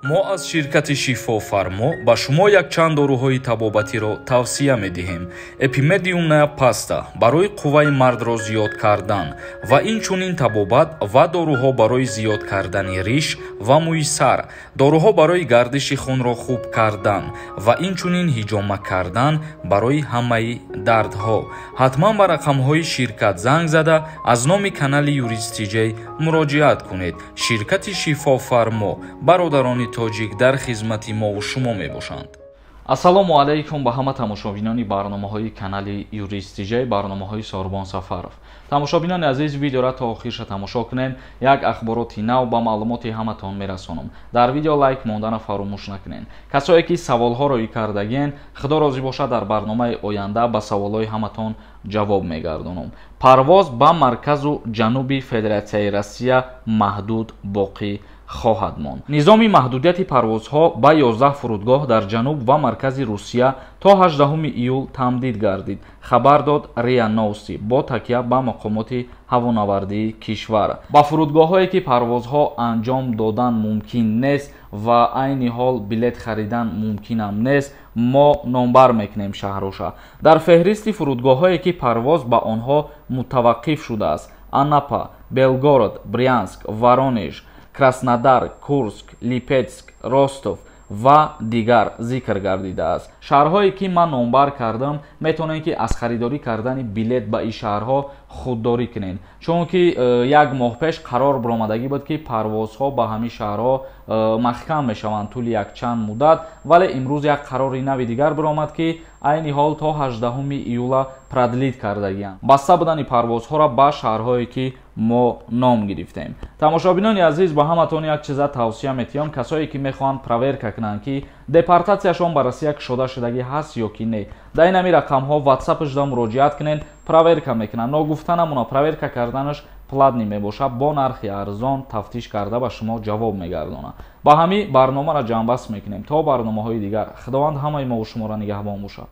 мо аз ширкати шифофармо ба шумо якчанд доруҳои табобатиро тавсия медиҳем. Эпимедиум неопаста барои қувваи мардро зиёд кардан ва инчунин табобат ва доруҳо барои зиёд кардани риш ва мӯи сар, доруҳо барои гардиши хунро хуб кардан ва инчунин ҳиҷома кардан барои ҳамаи дардҳо. ҳатман ба рақамҳои ширкат занг зада аз номи канали юристиҷей муроҷиат кунед. ширкати шифофармо бародарони тоҷик дар хизмати мо шумо мебошанд. ассалому алайкум ба ҳама тамошобинони барномаҳои канали юристиҷей, барномаҳои Сорбон Сафаров. Тамошобинони азиз, видеоро то охирша тамошо кунем. Як ахбороти нав ба маълумоти ҳаматон мерасонам. Дар видео лайк мондана фаромӯш накунед. Касое ки саволҳоро кардаген, худо розӣ бошад дар барномаи оянда ба саволҳои ҳаматон ҷавоб мегардонам. Парвоз ба марказу ҷануби Федератсияи Россия маҳдуд боқӣ хоҳад монд. низоми маҳдудияти парвозҳо ба 11 фурудгоҳ дар ҷануб ва маркази Русия то 18 июл тамдид гардид, хабар дод РИА Новости бо такя ба мақомоти ҳавонавардии кишвар. Ба фурудгоҳҳое ки парвозҳо анҷом додан мумкин нест ва айни ҳол билет харидан мумкинам нест, мо номбар мекунем шаҳроша. Дар феҳристи фурудгоҳҳое ки парвоз ба онҳо мутаваққиф шудааст: Анапа, Белгород, Брянск, Воронеж, Краснодар, Курск, Липецк, Ростов ва дигар зикр гардидааст. шаҳрҳое ки ман номбар кардам, метавонед ки аз харидорӣ кардани билет ба ин шаҳрҳо худдорӣ кунед, чунки як моҳ пеш қарор баромадагӣ буд ки парвозҳо ба ҳамин шаҳрҳо маҳкам мешаванд тӯли якчанд муддат, вале имрӯз як қарори нави дигар баромад ки айни ҳол то 18 июла продлид кардагианд баста будани парвозҳоро ба шаҳрҳое ки мо ном гирифтем. Тамошобинони азиз, ба ҳаматон як чиза тавсия метиҳам. Касое ки мехоҳанд проверка кунанд ки депортатсияшон ба Россия кушода шудагӣ ҳаст ё ки не, дар ин ҳамин рақамҳо ватсапаш да муроҷиат кунед, проверка мекунанд. Ногуфтанамуна проверка карданаш платни мебошад, бо нархи арзон тафтиш карда ба шумо ҷавоб мегардонад. ба ҳамин барномаро ҷамъбаст мекунем. То барномаҳои дигар, худованд ҳамаи мо шуморо нигаҳбон бошад.